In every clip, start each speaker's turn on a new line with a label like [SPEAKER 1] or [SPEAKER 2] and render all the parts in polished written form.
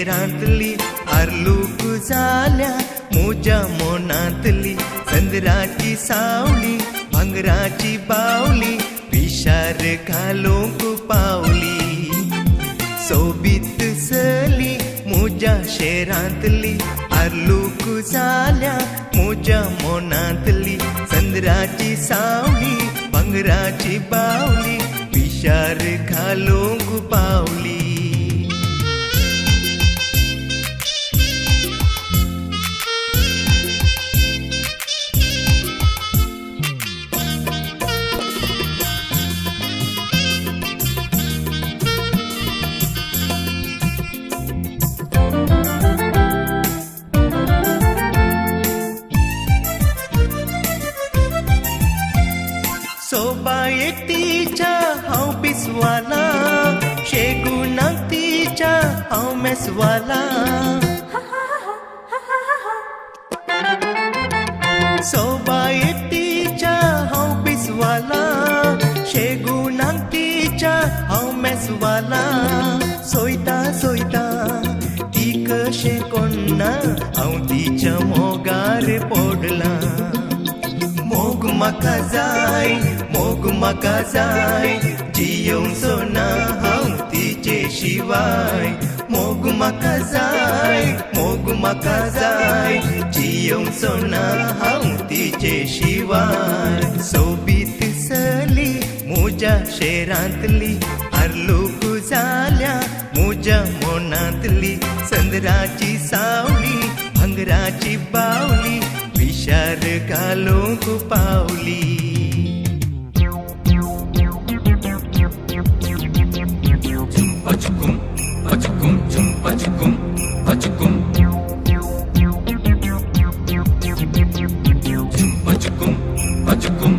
[SPEAKER 1] शेरांतली आरलूक जाल्या मोजा मोनांतली चंद्राची सावली भांगराची बावली विशार घालूंक पावली सोबीत सली मोजा शेरांतली आरलूक जाल्या मोजा मोनांतली चंद्राची सावली भांगराची बावली विशार घालूंक पावली सोबा एकटीच्या हांव पिसवाला शेगुणाक तिच्या हांव मेसवाला सोबा एकटीच्या हांव पिसवाला शेगुणाक तिच्या हांव मेसवाला सोयता सोयता ती कशें कोन्ना हांव तिच्या मोगार पडला मोग म्हाका जाय मोग म्हाका जाय जियोंचो ना हांव तिचे शिवाय मोग म्हाका जाय मोग म्हाका जाय जियोंचो ना हांव तिचे शिवाय सोबीत सली मोजा शेरांतली आरलूक जाल्या मोजा मोनांतली चंद्राची सावली भांगराची बावली विशार घालूंक पावली
[SPEAKER 2] Pachkum, pachkum, chum pachkum, pachkum. Chum pachkum, pachkum.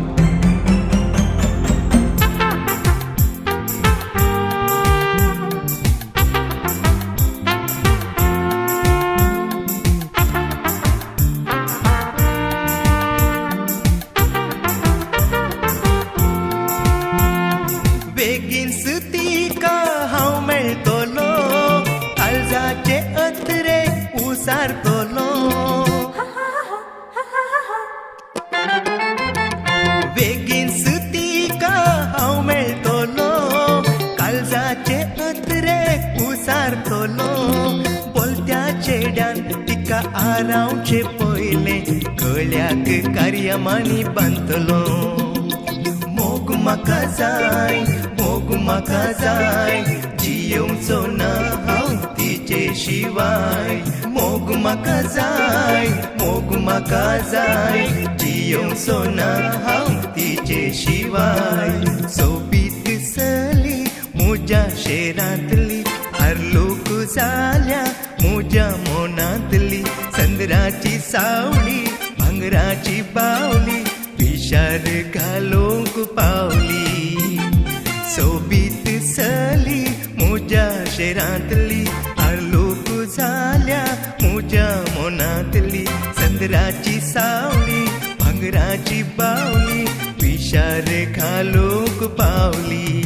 [SPEAKER 1] बेगीन सुतिका हांव मेळटलो काळजाचे अत्रे उसारतलो बेगीन सुतिका हांव मेळटलो काळजाचे अत्रे उसारतलो बोलत्या चेड्यान तिका आरावचे पयले गळ्याक कार्यामानी बांदतलो मोग म्हाका जाय मोग म्हाका जाय जियोंचो ना हांव तिचे शिवाय मोग म्हाका जाय मोग म्हाका जाय जियोंचो ना हांव तिचे शिवाय सोबीत सली मोजा शेरांतली आरलूक जाल्या मोजा मोनांतली चंद्राची सावली भांगराची बावली विशार घालूंक पावली सोबीत सली मोजा शेरांतली आरलूक जाल्या मोजा मोनांतली चंद्राची सावली भांगराची बावली विशार घालूंक पावली